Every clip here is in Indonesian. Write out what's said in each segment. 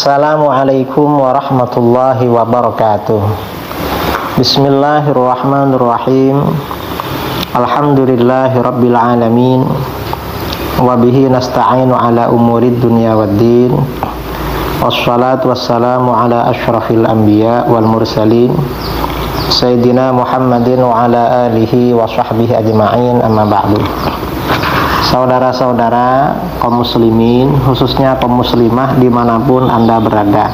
Assalamualaikum warahmatullahi wabarakatuh. Bismillahirrahmanirrahim. Alhamdulillahi rabbil alamin. Wabihi nasta'inu ala umurid dunya waddin. Wassalatu wassalamu ala ashrafil anbiya wal mursalin Sayyidina Muhammadin wa ala alihi wa sahbihi ajma'in, amma ba'du. Saudara-saudara kaum muslimin, khususnya kaum muslimah dimanapun Anda berada,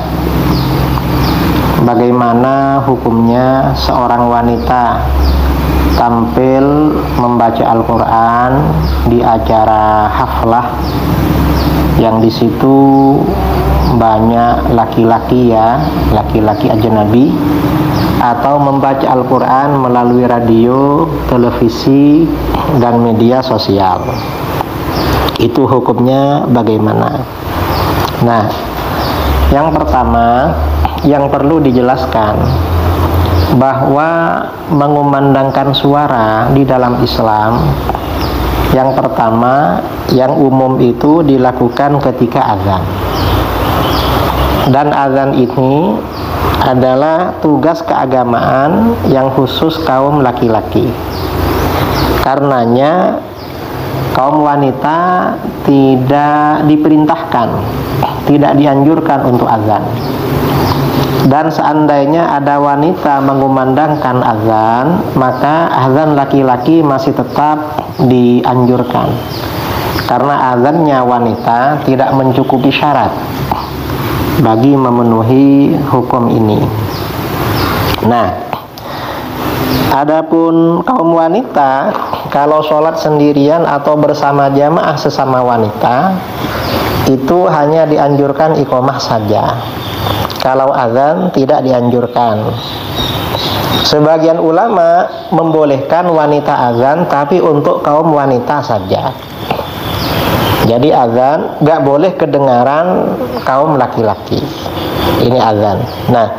bagaimana hukumnya seorang wanita tampil membaca Al-Quran di acara haflah yang di situ banyak laki-laki laki-laki ajnabi, atau membaca Al-Quran melalui radio, televisi, dan media sosial. Itu hukumnya bagaimana? Nah, yang pertama yang perlu dijelaskan bahwa mengumandangkan suara di dalam Islam, yang pertama, yang umum itu dilakukan ketika azan. Dan azan ini adalah tugas keagamaan yang khusus kaum laki-laki. Karenanya kaum wanita tidak diperintahkan, tidak dianjurkan untuk azan. Dan seandainya ada wanita mengumandangkan azan, maka azan laki-laki masih tetap dianjurkan, karena azannya wanita tidak mencukupi syarat bagi memenuhi hukum ini. Nah, adapun kaum wanita, kalau sholat sendirian atau bersama jamaah sesama wanita, itu hanya dianjurkan iqamah saja. Kalau azan tidak dianjurkan. Sebagian ulama membolehkan wanita azan, tapi untuk kaum wanita saja. Jadi azan gak boleh kedengaran kaum laki-laki. Ini azan. Nah,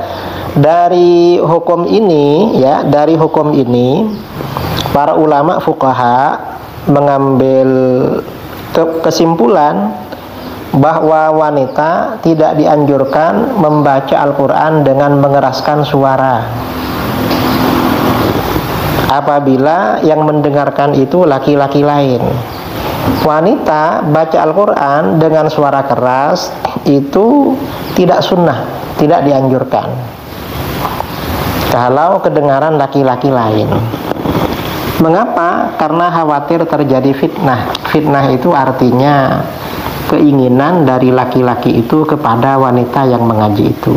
dari hukum ini para ulama fuqaha mengambil kesimpulan bahwa wanita tidak dianjurkan membaca Al-Quran dengan mengeraskan suara apabila yang mendengarkan itu laki-laki lain. Wanita baca Al-Quran dengan suara keras itu tidak sunnah, tidak dianjurkan kalau kedengaran laki-laki lain. Mengapa? Karena khawatir terjadi fitnah. Fitnah itu artinya keinginan dari laki-laki itu kepada wanita yang mengaji itu.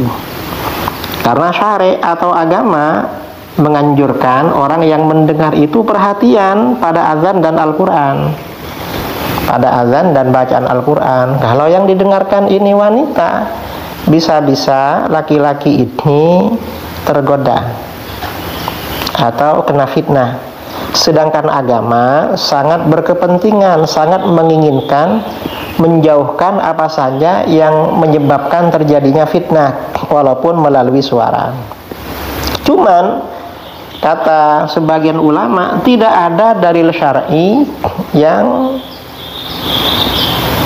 Karena syariat atau agama menganjurkan orang yang mendengar itu perhatian pada azan dan Al-Quran, pada azan dan bacaan Al-Quran. Kalau yang didengarkan ini wanita, bisa-bisa laki-laki ini tergoda atau kena fitnah. Sedangkan agama sangat berkepentingan, sangat menginginkan menjauhkan apa saja yang menyebabkan terjadinya fitnah, walaupun melalui suara. Cuman kata sebagian ulama, tidak ada dalil syar'i yang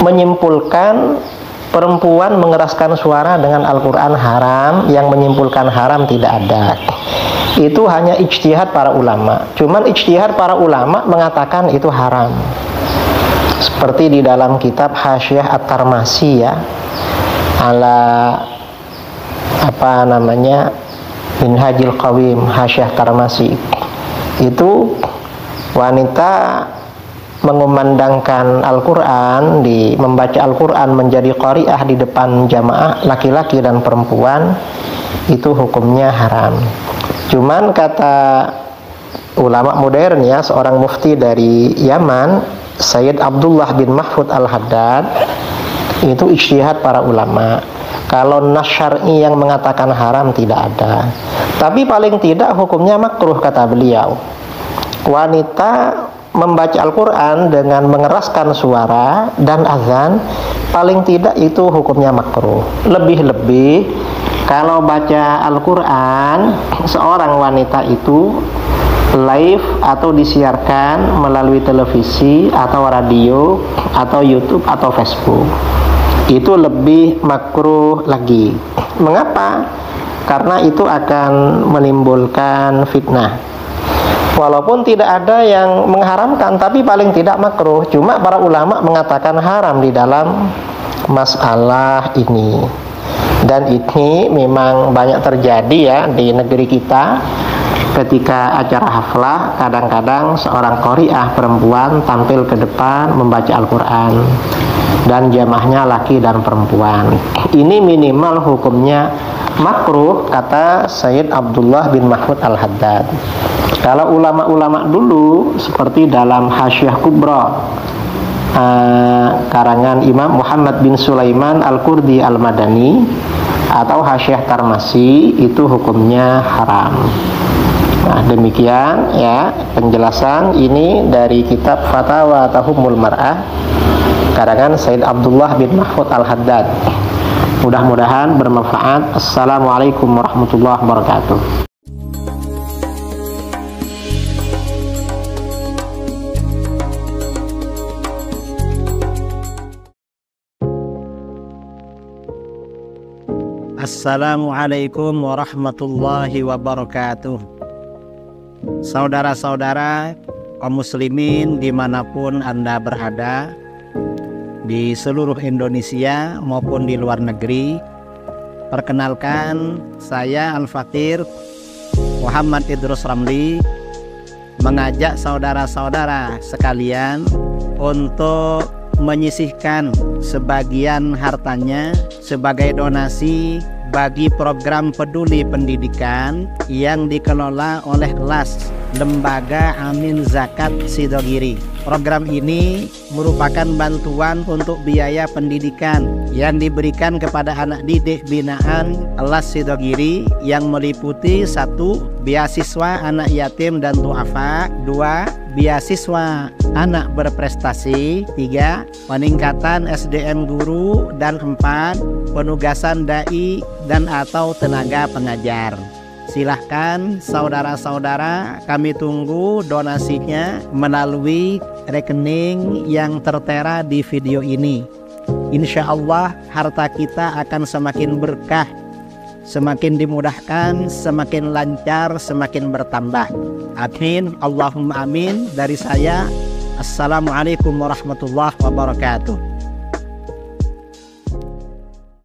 menyimpulkan perempuan mengeraskan suara dengan Al-Quran haram. Yang menyimpulkan haram tidak ada. Itu hanya ijtihad para ulama. Cuman ijtihad para ulama mengatakan itu haram. Seperti di dalam kitab Hasyiah At-Tarmasi ala Minhajil Qawim, Hasyiah Tarmasi. Itu wanita mengumandangkan Al-Quran, membaca Al-Quran menjadi qari'ah di depan jamaah laki-laki dan perempuan, itu hukumnya haram. Cuman kata ulama modern seorang mufti dari Yaman, Sayyid Abdullah bin Mahfud Al-Haddad, itu ijtihad para ulama. Kalau nas syar'i yang mengatakan haram tidak ada. Tapi paling tidak hukumnya makruh, kata beliau. Wanita membaca Al-Quran dengan mengeraskan suara dan azan, paling tidak itu hukumnya makruh. Lebih-lebih kalau baca Al-Quran seorang wanita itu live atau disiarkan melalui televisi atau radio atau YouTube atau Facebook, itu lebih makruh lagi. Mengapa? Karena itu akan menimbulkan fitnah. Walaupun tidak ada yang mengharamkan, tapi paling tidak makruh. Cuma para ulama mengatakan haram di dalam masalah ini. Dan ini memang banyak terjadi ya di negeri kita. Ketika acara haflah, kadang-kadang seorang qari'ah perempuan tampil ke depan membaca Al-Quran, dan jamaahnya laki dan perempuan. Ini minimal hukumnya makruh, kata Sayyid Abdullah bin Mahmud Al-Haddad. Kalau ulama-ulama dulu seperti dalam Hasyiah Kubra karangan Imam Muhammad bin Sulaiman Al-Qurdi Al-Madani atau Hasyiah Tarmasi, itu hukumnya haram. Nah, demikian ya penjelasan ini dari kitab Fatawa Tahumul Mar'ah karangan Sayyid Abdullah bin Mahmud Al-Haddad. Mudah-mudahan bermanfaat. Assalamualaikum warahmatullahi wabarakatuh. Assalamualaikum warahmatullahi wabarakatuh. Saudara-saudara kaum muslimin dimanapun Anda berada, di seluruh Indonesia maupun di luar negeri, perkenalkan saya Al-Fakir Muhammad Idrus Ramli mengajak saudara-saudara sekalian untuk menyisihkan sebagian hartanya sebagai donasi bagi program peduli pendidikan yang dikelola oleh LAS, Lembaga Amin Zakat Sidogiri. Program ini merupakan bantuan untuk biaya pendidikan yang diberikan kepada anak didik binaan LAS Sidogiri yang meliputi 1. Beasiswa anak yatim dan duafa, 2. Beasiswa anak berprestasi, 3. Peningkatan SDM guru, dan 4. Penugasan dai dan atau tenaga pengajar. Silahkan saudara-saudara, kami tunggu donasinya melalui rekening yang tertera di video ini. Insya Allah harta kita akan semakin berkah, semakin dimudahkan, semakin lancar, semakin bertambah. Amin, Allahumma amin. Dari saya, Assalamualaikum warahmatullahi wabarakatuh.